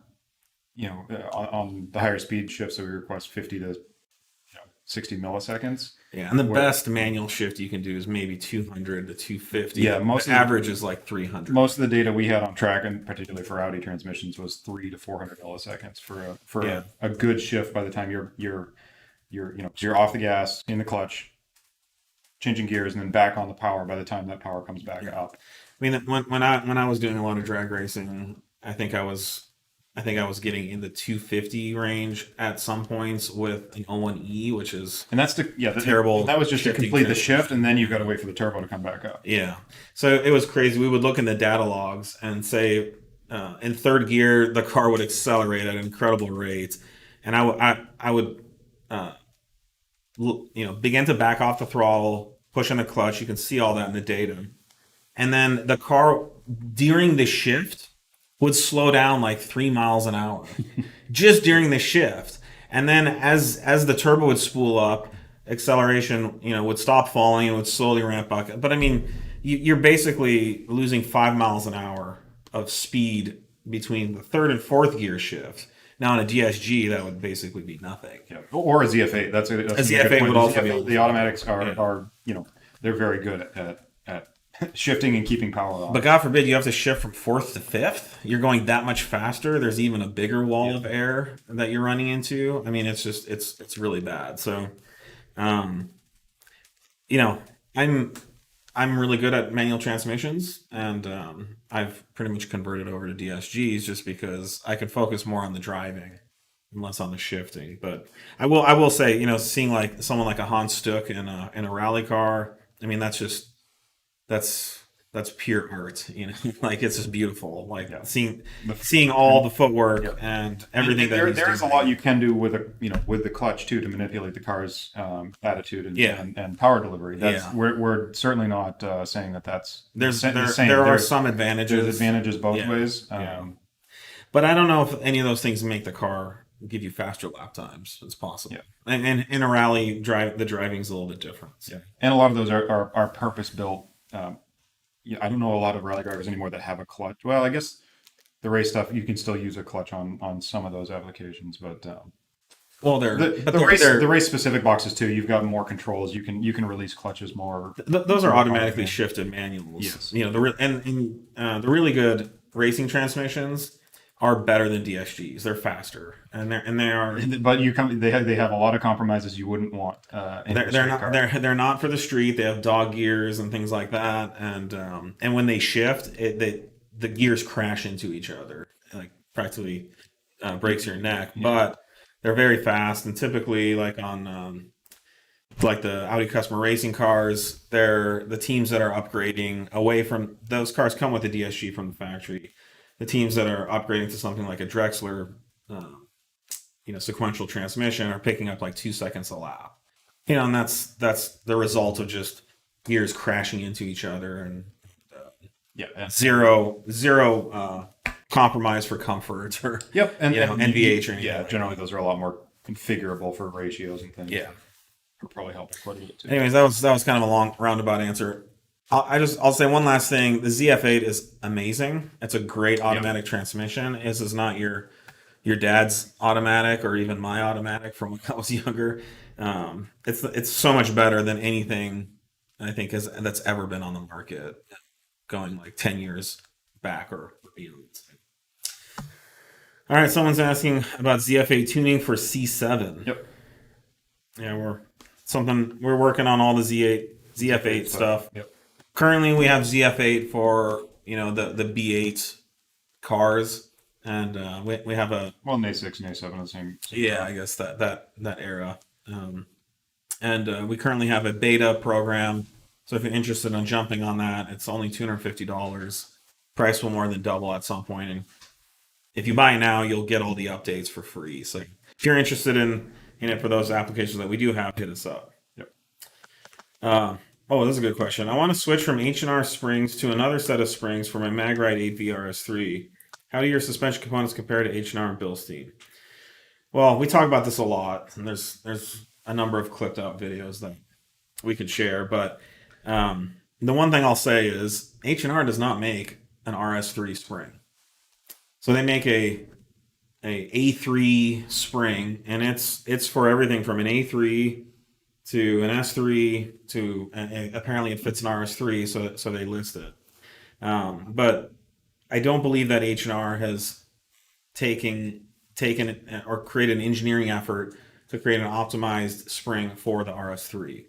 on the higher speed shifts that we request 50 to 60 milliseconds. Yeah, and the best manual shift you can do is maybe 200 to 250. Yeah, most average is like 300. Most of the data we had on track, and particularly for Audi transmissions, was 300 to 400 milliseconds for a good shift. By the time you're off the gas, in the clutch, changing gears, and then back on the power. By the time that power comes back up. I mean, when I was doing a lot of drag racing, I think I was getting in the 250 range at some points with an O1E, which is terrible. That was just to complete the shift, and then you've got to wait for the turbo to come back up. Yeah, so it was crazy. We would look in the data logs and say in third gear the car would accelerate at an incredible rate, and I would begin to back off the throttle, push on the clutch. You can see all that in the data, and then the car during the shift would slow down like 3 miles an hour just during the shift. And then as the turbo would spool up, acceleration, would stop falling and would slowly ramp up. But I mean, you're basically losing 5 miles an hour of speed between the third and fourth gear shift. Now in a DSG, that would basically be nothing. Yeah. Or a ZF8. That's a ZF8 would also be the automatics are they're very good at shifting and keeping power on. But God forbid you have to shift from fourth to fifth. You're going that much faster. There's even a bigger wall of air that you're running into. I mean, it's just it's really bad. So, I'm really good at manual transmissions, and I've pretty much converted over to DSGs just because I can focus more on the driving and less on the shifting. But I will say, seeing like someone like a Hans Stuck in a rally car, I mean, that's pure art, like it's just beautiful, like seeing all the footwork and everything. There is a lot you can do with with the clutch too to manipulate the car's attitude and power delivery. We're certainly not saying that's there are some advantages. There's advantages both ways. But I don't know if any of those things make the car give you faster lap times. It's possible. And in a rally the driving's a little bit different. And a lot of those are purpose built. I don't know a lot of rally drivers anymore that have a clutch. Well, I guess the race stuff you can still use a clutch on some of those applications, but the race specific boxes too. You've got more controls. You can release clutches more. Those are automatically shifted manuals. Yes. The really good racing transmissions are better than DSGs. They're faster, and they are. But they have a lot of compromises you wouldn't want. They're not for the street. They have dog gears and things like that, and when they shift, the gears crash into each other, like practically breaks your neck. But they're very fast, and typically like on like the Audi customer racing cars, they're the teams that are upgrading away from those cars come with a DSG from the factory. The teams that are upgrading to something like a Drexler, sequential transmission are picking up like 2 seconds a lap. And that's the result of just gears crashing into each other and zero compromise for comfort or and NVH or anything. Yeah, generally those are a lot more configurable for ratios and things. Yeah, will probably help quite a bit too. Anyways, that was kind of a long roundabout answer. I'll say one last thing. The ZF8 is amazing. It's a great automatic transmission. This is not your your dad's automatic or even my automatic from when I was younger. It's so much better than anything I think that's ever been on the market, going like 10 years back or beyond. All right, someone's asking about ZF8 tuning for C7. Yep. Yeah, we're working on all the ZF8 stuff. Yep. Currently, we have ZF8 for the B8 cars, and we have a Well, an A6 and A7 are the same. yeah, I guess that era, and we currently have a beta program. So if you're interested in jumping on that, it's only $250. Price will more than double at some point, and if you buy now, you'll get all the updates for free. So if you're interested in it for those applications that we do have, hit us up. Yep. Oh, this is a good question. I want to switch from H&R springs to another set of springs for my Magrite 8V RS3. How do your suspension components compare to H&R and Bilstein? Well, we talk about this a lot, and there's a number of clipped out videos that we could share. But the one thing I'll say is H&R does not make an RS3 spring. So they make a A3 spring, and it's for everything from an A3 to an S3 to apparently it fits an RS3, so they list it. But I don't believe that H&R has taken or created an engineering effort to create an optimized spring for the RS3.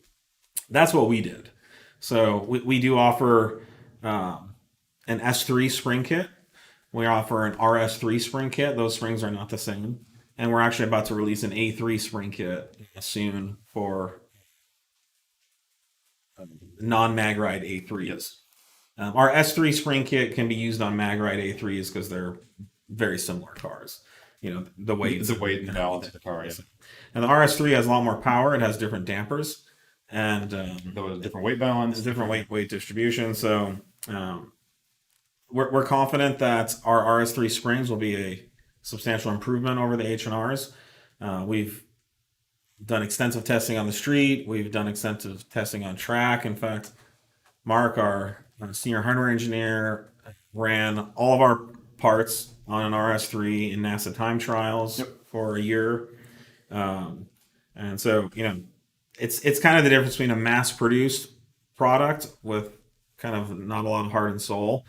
That's what we did. So we do offer an S3 spring kit. We offer an RS3 spring kit. Those springs are not the same. And we're actually about to release an A3 spring kit soon for non-Magrite A3s. Yes. Our S3 spring kit can be used on Magrite A3s because they're very similar cars. The weight and the balance of the car. Yeah. And the RS3 has a lot more power. It has different dampers and Those different weight balance, different weight distribution. So we're confident that our RS3 springs will be a substantial improvement over the H&Rs. We've done extensive testing on the street. We've done extensive testing on track. In fact, Mark, our senior hardware engineer, ran all of our parts on an RS3 in NASA time trials for a year. And so, it's kind of the difference between a mass-produced product with kind of not a lot of heart and soul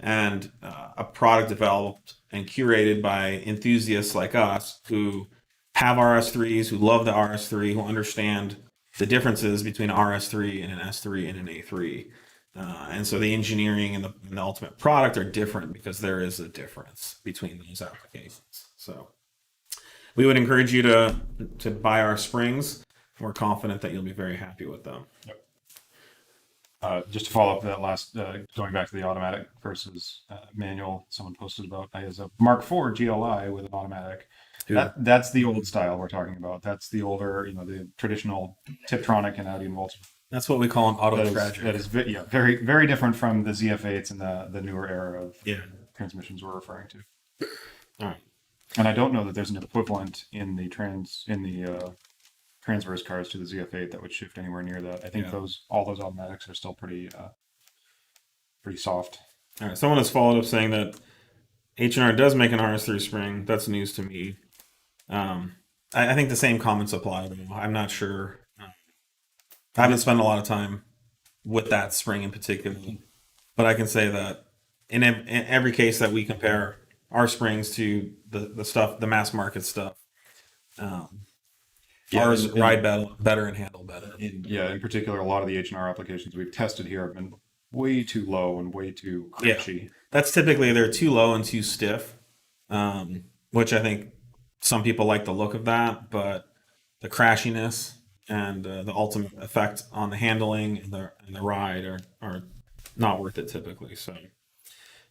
and a product developed and curated by enthusiasts like us who have RS3s, who love the RS3, who understand the differences between an RS3 and an S3 and an A3. And so the engineering and the ultimate product are different because there is a difference between those applications. So we would encourage you to buy our springs. We're confident that you'll be very happy with them. Yep. Just to follow up that last, going back to the automatic versus manual, someone posted about I has a Mark IV GLI with an automatic. That's the old style we're talking about. That's the older, the traditional Tiptronic and Audi and Volta. That's what we call an auto tragic. That is very, very different from the ZF8s and the newer era of transmissions we're referring to. All right. And I don't know that there's an equivalent in the transverse cars to the ZF8 that would shift anywhere near that. I think all those automatics are still pretty soft. All right. Someone has followed up saying that H&R does make an RS3 spring. That's news to me. I think the same comments apply though. I'm not sure. I haven't spent a lot of time with that spring in particular, but I can say that in every case that we compare our springs to the stuff, the mass market stuff, ours ride better and handle better. In particular, a lot of the H&R applications we've tested here have been way too low and way too crashy. Yeah. That's typically they're too low and too stiff, which I think some people like the look of that, but the crashiness and the ultimate effect on the handling and the ride are not worth it typically. So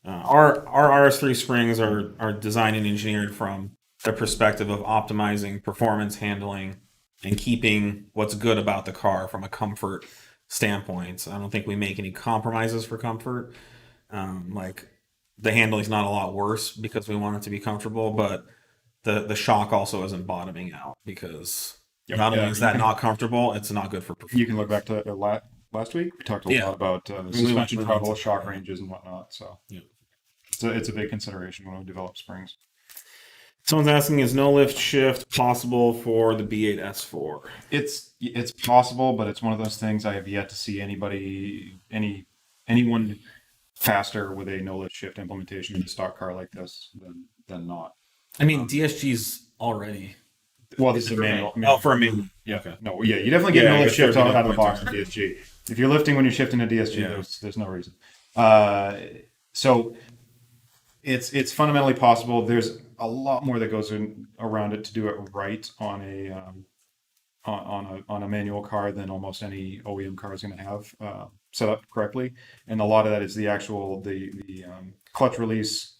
our RS3 springs are designed and engineered from the perspective of optimizing performance, handling, and keeping what's good about the car from a comfort standpoint. So I don't think we make any compromises for comfort. Like the handling's not a lot worse because we want it to be comfortable, but the shock also isn't bottoming out because not only is that not comfortable, it's not good for performance. You can look back to last week. We talked a lot about the suspension travel, shock ranges, and whatnot. So it's a big consideration when we develop springs. Someone's asking, is no lift shift possible for the B8 S4? It's possible, but it's one of those things I have yet to see anyone faster with a no lift shift implementation in a stock car like this than not. I mean, DSG's already. Well, this is a manual. Oh, for a manual. Yeah. Okay. No. Yeah. You definitely get Yeah, no I lift guess shift there'd be out no of the point box in DSG. If you're lifting when you're shifting a DSG, Yeah. there's no reason. So it's fundamentally possible. There's a lot more that goes in around it to do it right on a manual car than almost any OEM car is going to have set up correctly, and a lot of that is the actual the clutch release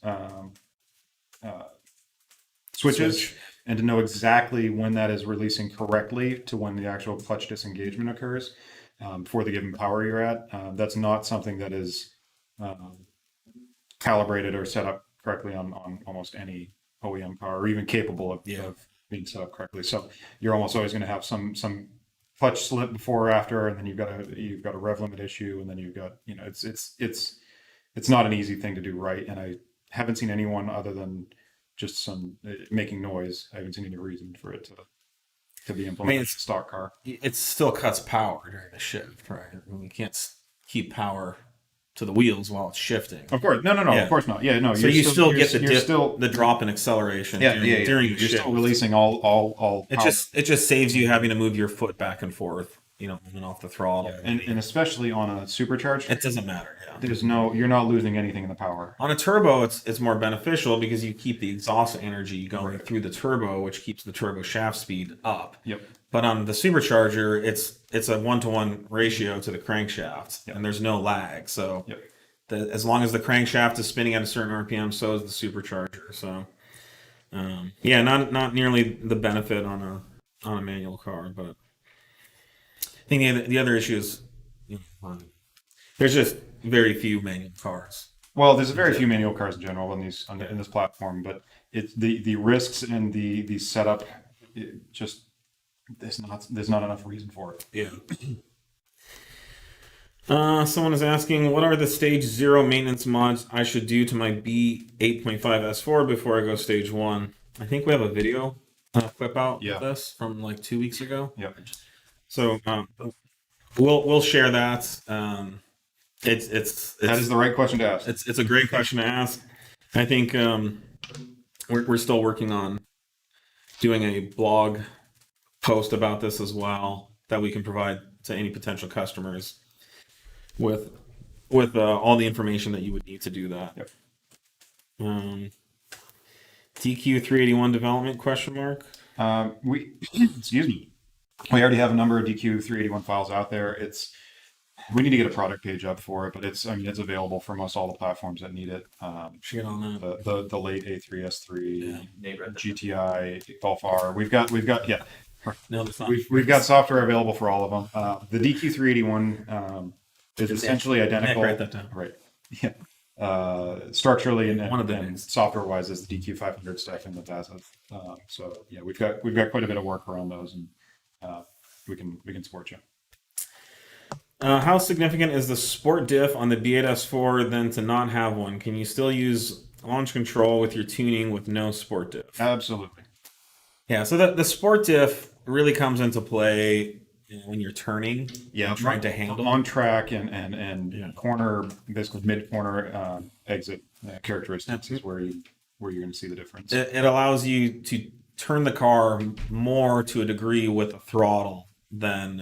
switches. Switch. And to know exactly when that is releasing correctly to when the actual clutch disengagement occurs for the given power you're at. That's not something that is calibrated or set up correctly on almost any OEM car, or even capable of being set up correctly. So you're almost always going to have some clutch slip before or after, and then you've got a rev limit issue, and then you've got it's not an easy thing to do right. And I haven't seen anyone other than just some making noise. I haven't seen any reason for it to be implemented in a stock car. It still cuts power during the shift, right? I mean, you can't keep power to the wheels while it's shifting. Of course, no, Yeah. of course not. Yeah, no. So you still get the you're dip, still the drop in acceleration during you're the shift. still releasing all It power. just saves you having to move your foot back and forth, on and off the throttle. and especially on a supercharged, It doesn't matter. Yeah. you're not losing anything in the power. On a turbo, it's more beneficial because you keep the exhaust energy going through the turbo, which keeps the turbo shaft speed up. Yep. But on the supercharger, it's a 1-to-1 ratio to the crankshaft, and there's no lag. So Yep. as long as the crankshaft is spinning at a certain RPM, so is the supercharger. So not nearly the benefit on a manual car, but I think the other issue is there's just very few manual cars. Well, there's very few manual cars in general in this platform, but it's the risks and the setup. Just there's not enough reason for it. Yeah. Someone is asking, what are the stage 0 maintenance mods I should do to my B8.5 S4 before I go stage 1? I think we have a video clip out of this from like 2 weeks ago. Yep. So we'll share that. It's That is the right question to ask. It's a great question to ask. I think we're still working on doing a blog post about this as well that we can provide to any potential customers with all the information that you would need to do that. Yep. DQ 381 development ? We excuse me. We already have a number of DQ 381 files out there. We need to get a product page up for it, but it's available for most all the platforms that need it. Shit on that. The late A3, S3, Nate read that. GTI, Golf R. We've got No, that's not. we've got software available for all of them. The DQ 381 is essentially identical. Write that down. Right. Yeah. Structurally and One of the names. software wise is the DQ 500 stuff in the VASA. So yeah, we've got quite a bit of work around those, and we can support you. How significant is the sport diff on the B8S4 than to not have one? Can you still use launch control with your tuning with no sport diff? Absolutely. Yeah, so the sport diff really comes into play when you're turning, trying to handle on track and corner, basically mid corner exit characteristics is where you're going to see the difference. It allows you to turn the car more to a degree with a throttle than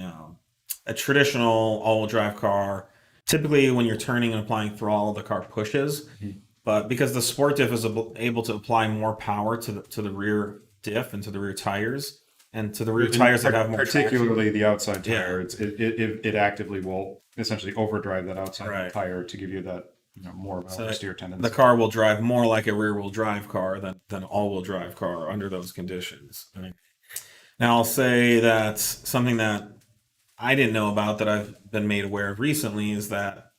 a traditional all-wheel drive car. Typically, when you're turning and applying throttle, the car pushes. Mm-hmm. But because the sport diff is able to apply more power to the rear diff and to the rear tires, and to the rear tires that have more particularly traction. the outside tire, it actively will essentially overdrive that outside tire to give you that more of an oversteer tendency. The car will drive more like a rear-wheel drive car than an all-wheel drive car under those conditions. Right? Now, I'll say that something that I didn't know about that I've been made aware of recently is that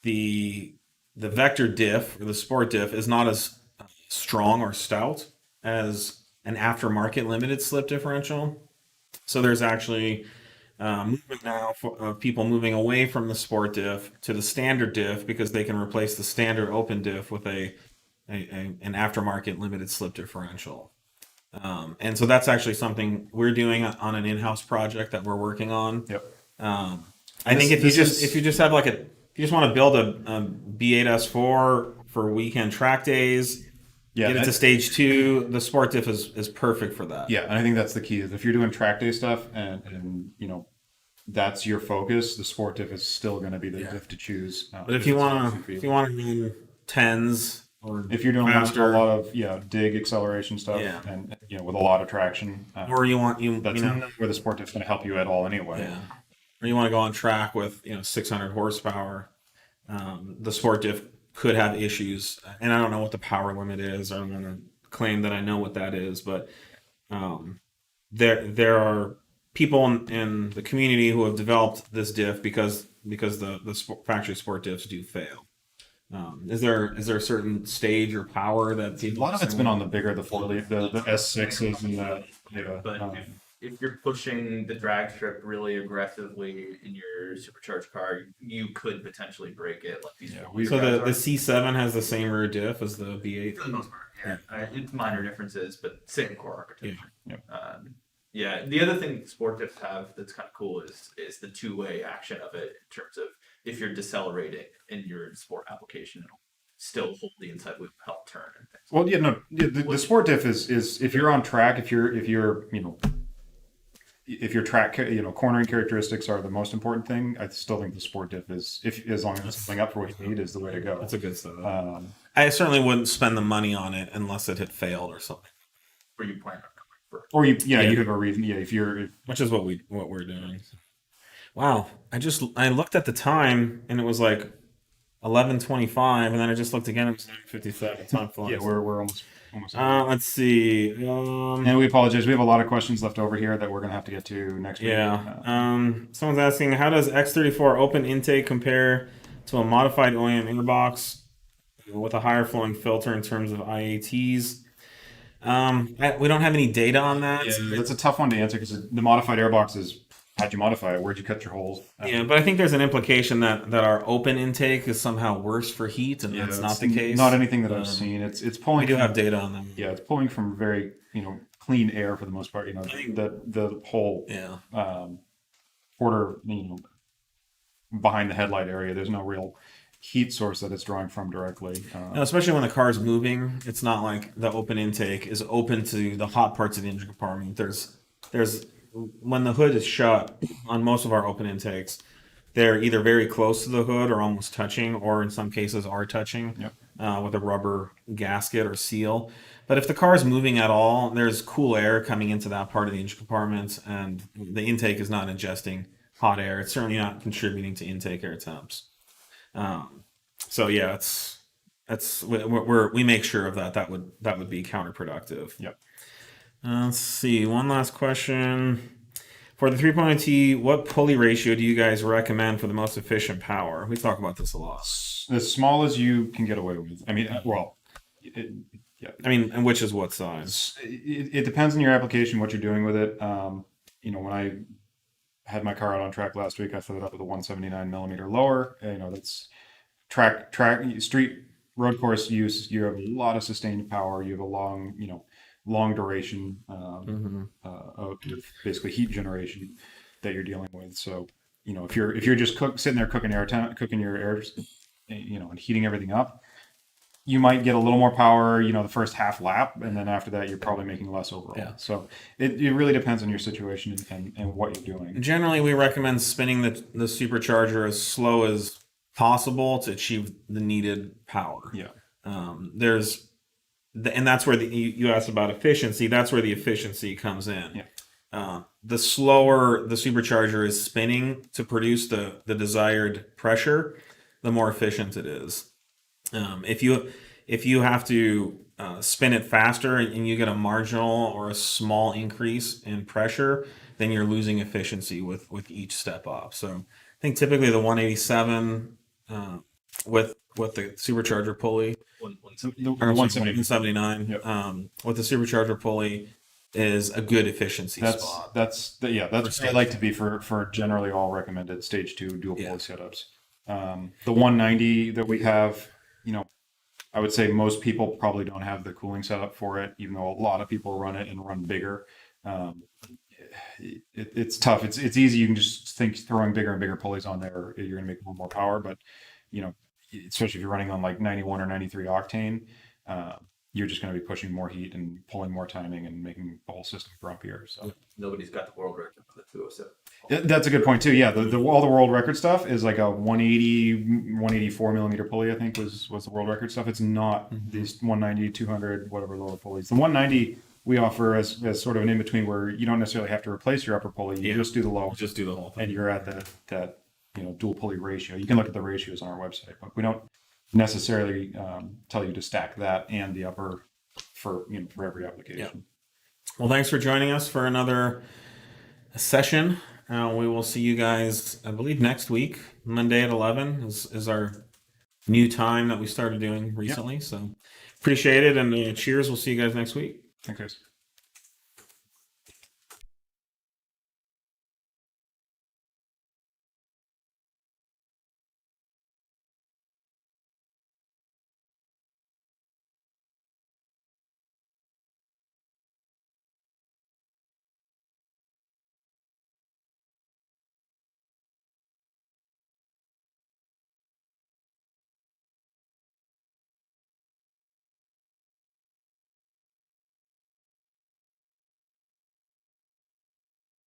the vector diff or the sport diff is not as strong or stout as an aftermarket limited slip differential. So there's actually movement now of people moving away from the sport diff to the standard diff because they can replace the standard open diff with a an aftermarket limited slip differential. And so that's actually something we're doing on an in-house project that we're working on. Yep. I think if you just have if you just want to build a B8S4 for weekend track days, Yeah, get it to stage 2, the sport diff is perfect for that. Yeah, and I think that's the key. Is if you're doing track day stuff and that's your focus, the sport diff is still going to be the diff to choose. But if you want to run 10s or if you're doing faster, a lot of dig acceleration stuff and with a lot of traction, or that's not where the sport diff is going to help you at all anyway. Yeah. Or you want to go on track with 600 horsepower, the sport diff could have issues, and I don't know what the power limit is. I don't want to claim that I know what that is, but there are people in the community who have developed this diff because the factory sport diffs do fail. Is there a certain stage or power that A lot of it's been on the bigger, the S6s and the But if you're pushing the drag strip really aggressively in your supercharged car, you could potentially break it. Like these. So the C7 has the same rear diff as the V8 For the most part, it's minor differences, but same core architecture. Yeah. The other thing sport diffs have that's kind of cool is the two-way action of it in terms of if you're decelerating in your sport application, it'll still hold the inside wheel, help turn and things. Well, the sport diff is if you're on track, if your track, cornering characteristics are the most important thing. I still think the sport diff is, as long as it's something up for what you need, is the way to go. That's a good stuff. I certainly wouldn't spend the money on it unless it had failed or something. Or you plan on going for. Or you have a reason. Yeah, which is what we're doing. Wow, I looked at the time and it was like 11:25, and then I just looked again. It was 9:57. Time flies. Yeah, we're almost. Let's see. And we apologize. We have a lot of questions left over here that we're going to have to get to next week. Yeah. Someone's asking, how does X34 open intake compare to a modified OEM airbox with a higher flowing filter in terms of IATs? We don't have any data on that. Yeah, that's a tough one to answer because the modified airbox is, how'd you modify it? Where'd you cut your holes? Yeah, but I think there's an implication that our open intake is somehow worse for heat, and that's not the case. Not anything that I've seen. It's pulling. We do have data on them. Yeah, it's pulling from very clean air for the most part. The whole quarter behind the headlight area. There's no real heat source that it's drawing from directly. No, especially when the car's moving, it's not like the open intake is open to the hot parts of the engine compartment. There's when the hood is shut on most of our open intakes, they're either very close to the hood or almost touching, or in some cases are touching with a rubber gasket or seal. But if the car is moving at all, there's cool air coming into that part of the engine compartment, and the intake is not ingesting hot air. It's certainly not contributing to intake air temps. So yeah, we make sure of that. That would be counterproductive. Yep. Let's see. One last question. For the 3.0T, what pulley ratio do you guys recommend for the most efficient power? We talk about this a lot. As small as you can get away with. I mean, and which is what size? It depends on your application, what you're doing with it. When I had my car out on track last week, I set it up with a 179 millimeter lower. That's track street road course use. You have a lot of sustained power. You have a long duration of basically heat generation that you're dealing with. So, if you're just sitting there cooking your air, and heating everything up, you might get a little more power, the first half lap, and then after that, you're probably making less overall. Yeah. So it really depends on your situation and what you're doing. Generally, we recommend spinning the supercharger as slow as possible to achieve the needed power. Yeah. And that's where you asked about efficiency. That's where the efficiency comes in. Yeah. The slower the supercharger is spinning to produce the desired pressure, the more efficient it is. If you have to spin it faster and you get a marginal or a small increase in pressure, then you're losing efficiency with each step up. So I think typically the 187 with the supercharger pulley. 179 Yep. With the supercharger pulley is a good efficiency spot. That's what I like to be for generally all recommended stage 2 dual pulley setups. The 190 that we have, I would say most people probably don't have the cooling setup for it, even though a lot of people run it and run bigger. It's tough. It's easy. You can just think throwing bigger and bigger pulleys on there, you're going to make a little more power. But, you know, especially if you're running on like 91 or 93 octane, you're just going to be pushing more heat and pulling more timing and making the whole system grumpier. So Nobody's got the world record for the 207. that's a good point too. Yeah, all the world record stuff is like a 184 millimeter pulley. I think was the world record stuff. It's not these 190, 200, whatever lower pulleys. The 190 we offer as sort of an in between where you don't necessarily have to replace your upper pulley. You just do the low, Just do the whole thing. and you're at that dual pulley ratio. You can look at the ratios on our website, but we don't necessarily tell you to stack that and the upper for every application. Well, thanks for joining us for another session. We will see you guys, I believe, next week. Monday at 11 is our new time that we started doing recently. So appreciate it, and cheers. We'll see you guys next week. Thanks, guys.